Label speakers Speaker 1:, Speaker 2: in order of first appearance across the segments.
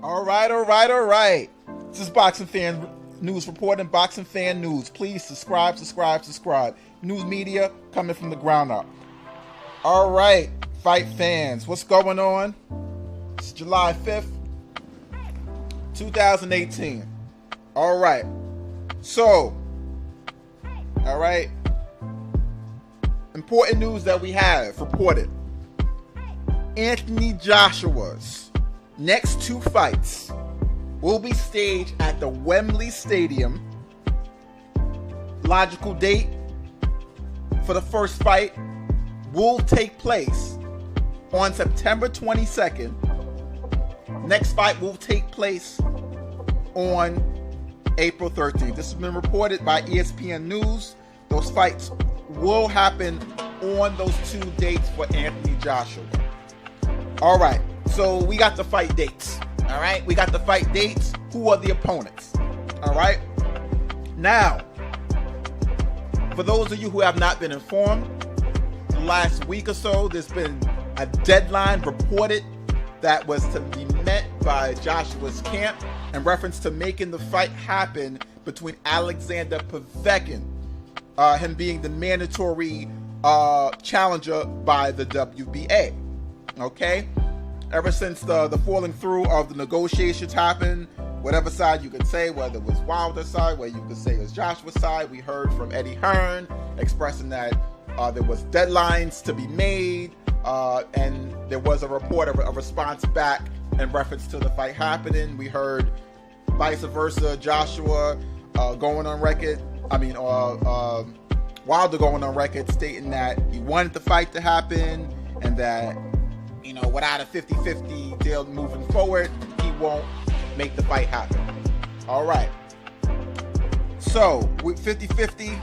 Speaker 1: All right. This is Boxing Fan News reporting. Boxing Fan News. Please subscribe. News media coming from the ground up. All right, fight fans. What's going on? It's July 5th, 2018. All right. So, all right. Important news that we have reported. Anthony Joshua's next two fights will be staged at the Wembley Stadium. Logical date for the first fight will take place on September 22nd. Next fight will take place on April 13th. This has been reported by ESPN News. Those fights will happen on those two dates for Anthony Joshua. All right, so we got the fight dates. All right, we got the fight dates. Who are the opponents? All right. Now, for those of you who have not been informed, the last week or so, there's been a deadline reported that was to be met by Joshua's camp in reference to making the fight happen between Alexander Povetkin, him being the mandatory challenger by the WBA. Okay? Ever since the falling through of the negotiations happened, whatever side you could say, whether it was Wilder's side, whether you could say it was Joshua's side, we heard from Eddie Hearn expressing that there was deadlines to be made, and there was a report of a response back in reference to the fight happening. We heard vice versa, Joshua going on record, Wilder going on record stating that he wanted the fight to happen and that, without a 50-50 deal moving forward, he won't make the fight happen. All right. So, with 50-50,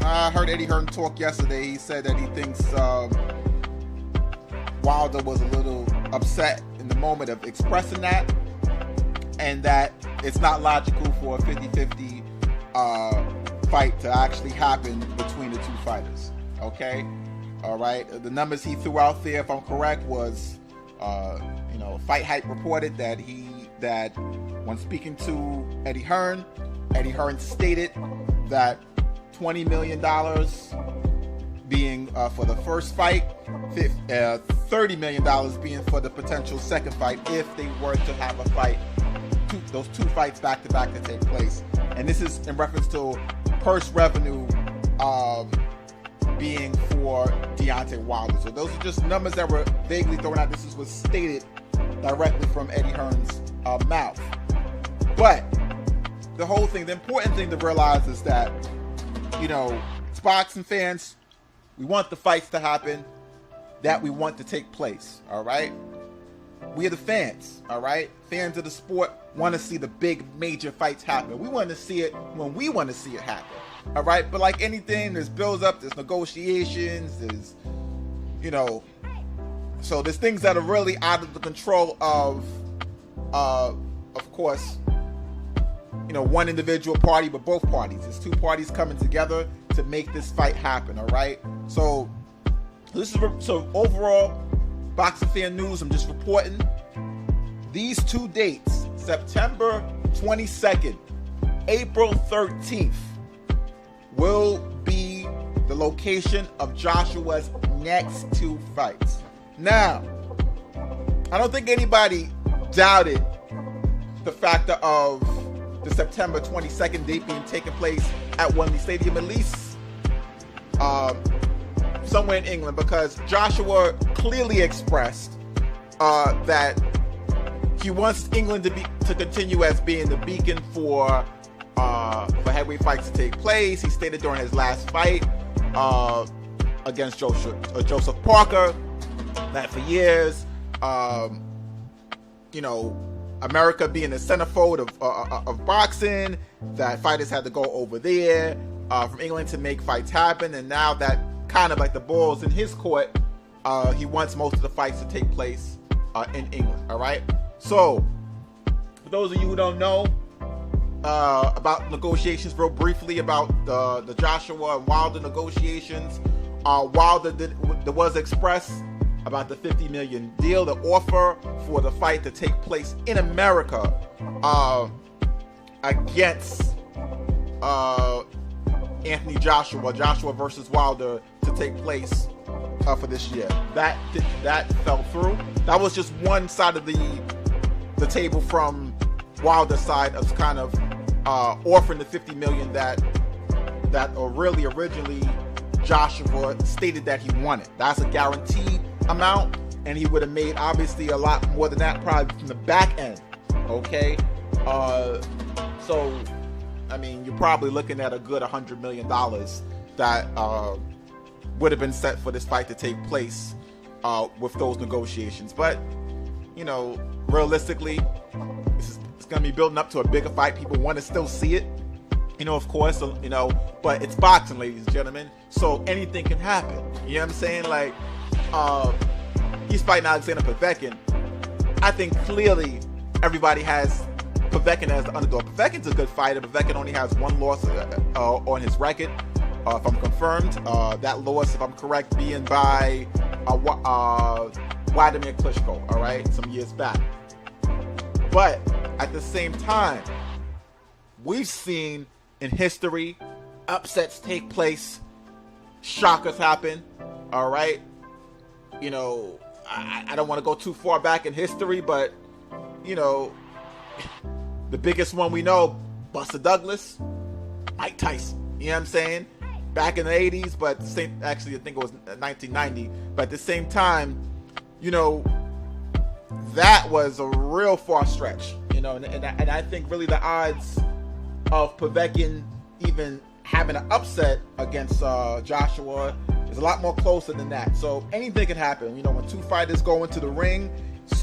Speaker 1: I heard Eddie Hearn talk yesterday. He said that he thinks Wilder was a little upset in the moment of expressing that, and that it's not logical for a 50-50 fight to actually happen between the two fighters. Okay? All right. The numbers he threw out there, if I'm correct, was, Fight Hype reported that when speaking to Eddie Hearn stated that $20 million being for the first fight, $30 million being for the potential second fight if they were to have a fight, those two fights back to back to take place. And this is in reference to purse revenue being for Deontay Wilder. So those are just numbers that were vaguely thrown out. This was stated directly from Eddie Hearn's mouth. But the whole thing, the important thing to realize is that, as boxing fans, we want the fights to happen, that we want to take place, all right? We are the fans, all right? Fans of the sport want to see the big major fights happen. We want to see it when we want to see it happen. All right, but like anything, there's builds up, there's negotiations, there's, so there's things that are really out of the control of course, one individual party, but both parties. There's two parties coming together to make this fight happen. All right, so overall, Boxing Fan News. I'm just reporting these two dates: September 22nd, April 13th. Will be the location of Joshua's next two fights. Now, I don't think anybody doubted the factor of the September 22nd date being taken place at Wembley Stadium, at least somewhere in England, because Joshua clearly expressed that he wants England to continue as being the beacon for heavyweight fights to take place. He stated during his last fight against Joseph Parker that for years, America being the centerfold of boxing, that fighters had to go over there from England to make fights happen. And now that kind of like the ball's in his court, he wants most of the fights to take place in England. All right. So for those of you who don't know, about negotiations real briefly about the Joshua and Wilder negotiations. Wilder there was expressed about the $50 million deal, the offer for the fight to take place in America against Anthony Joshua versus Wilder to take place for this year. That fell through. That was just one side of the table from Wilder's side of kind of offering the $50 million that really originally Joshua stated that he wanted. That's a guaranteed amount, and he would have made obviously a lot more than that probably from the back end. Okay, so I mean, you're probably looking at a good $100 million that would have been set for this fight to take place with those negotiations. But you know, realistically, it's going to be building up to a bigger fight. People want to still see it, you know, of course, you know, but it's boxing, ladies and gentlemen, so anything can happen. You know what I'm saying? Like, he's fighting Alexander Povetkin. I think clearly everybody has Povetkin as the underdog. Povetkin's a good fighter. Povetkin only has one loss on his record, if I'm confirmed. That loss, if I'm correct, being by Vladimir Klitschko, all right, some years back. But at the same time, we've seen in history upsets take place, shockers happen, all right? You know, I don't want to go too far back in history, but, you know, the biggest one we know, Buster Douglas, Mike Tyson, you know what I'm saying? Back in the 80s, but actually I think it was 1990, but at the same time, you know, that was a real far stretch, you know, and I think really the odds of Povetkin even having an upset against Joshua is a lot more closer than that. So anything can happen. You know, when two fighters go into the ring,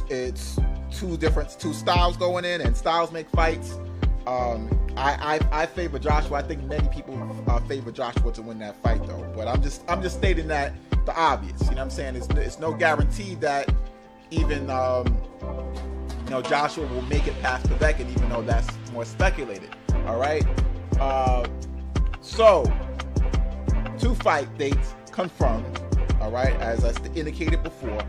Speaker 1: it's two styles going in, and styles make fights. I favor Joshua. I think many people favor Joshua to win that fight, though. But I'm just stating that the obvious. You know what I'm saying? It's no guarantee that even you know, Joshua will make it past Povetkin, even though that's more speculated. All right. So 2 fight dates confirmed. All right, as I indicated before.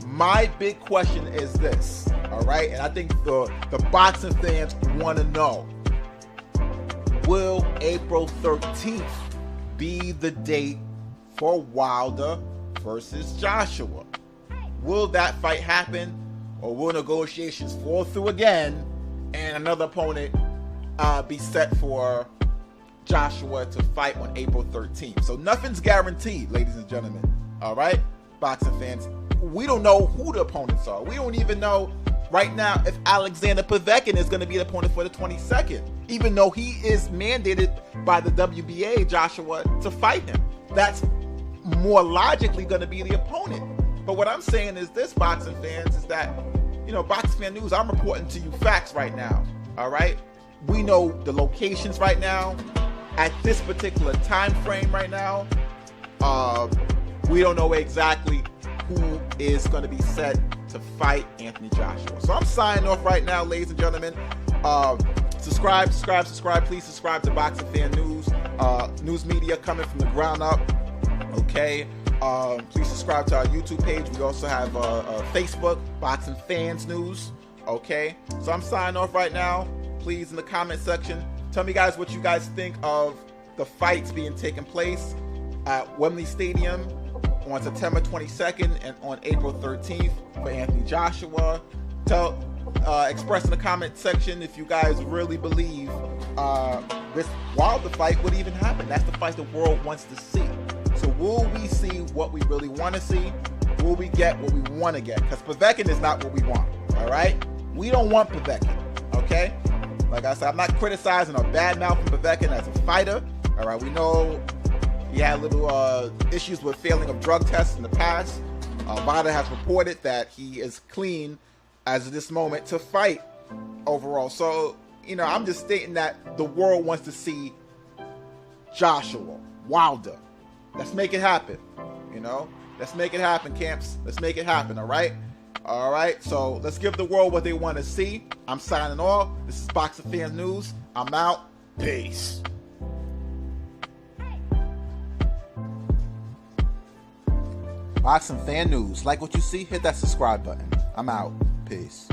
Speaker 1: My big question is this. All right, and I think the boxing fans want to know: will April 13th be the date for Wilder versus Joshua? Will that fight happen, or will negotiations fall through again and another opponent be set for Joshua to fight on April 13th? So nothing's guaranteed, ladies and gentlemen. All right, boxing fans, we don't know who the opponents are. We don't even know right now if Alexander Povetkin is going to be the opponent for the 22nd, even though he is mandated by the WBA, Joshua, to fight him. That's more logically going to be the opponent. But what I'm saying is this, boxing fans, is that, you know, Boxing Fan News, I'm reporting to you facts right now. All right, we know the locations right now at this particular time frame right now. We don't know exactly who is going to be set to fight Anthony Joshua. So I'm signing off right now, ladies and gentlemen. Subscribe. Please subscribe to Boxing Fan News. News media coming from the ground up. Okay. Please subscribe to our YouTube page. We also have Facebook, Boxing Fans News. Okay. So I'm signing off right now. Please, in the comment section, tell me, guys, what you guys think of the fights being taken place at Wembley Stadium on September 22nd and on April 13th for Anthony Joshua. Express in the comment section if you guys really believe this Wilder fight would even happen. That's the fight the world wants to see. So will we see what we really want to see? Will we get what we want to get? Because Povetkin is not what we want. All right? We don't want Povetkin. Okay? Like I said, I'm not criticizing or bad-mouthing Povetkin as a fighter. All right? We know he had little issues with failing of drug tests in the past. Wilder has reported that he is clean as of this moment to fight overall. So, you know, I'm just stating that the world wants to see Joshua Wilder. Let's make it happen. You know, let's make it happen, camps. Let's make it happen. All right. All right. So let's give the world what they want to see. I'm signing off. This is Boxing Fan News. I'm out. Peace. Boxing fan news. Like what you see, hit that subscribe button. I'm out. Peace.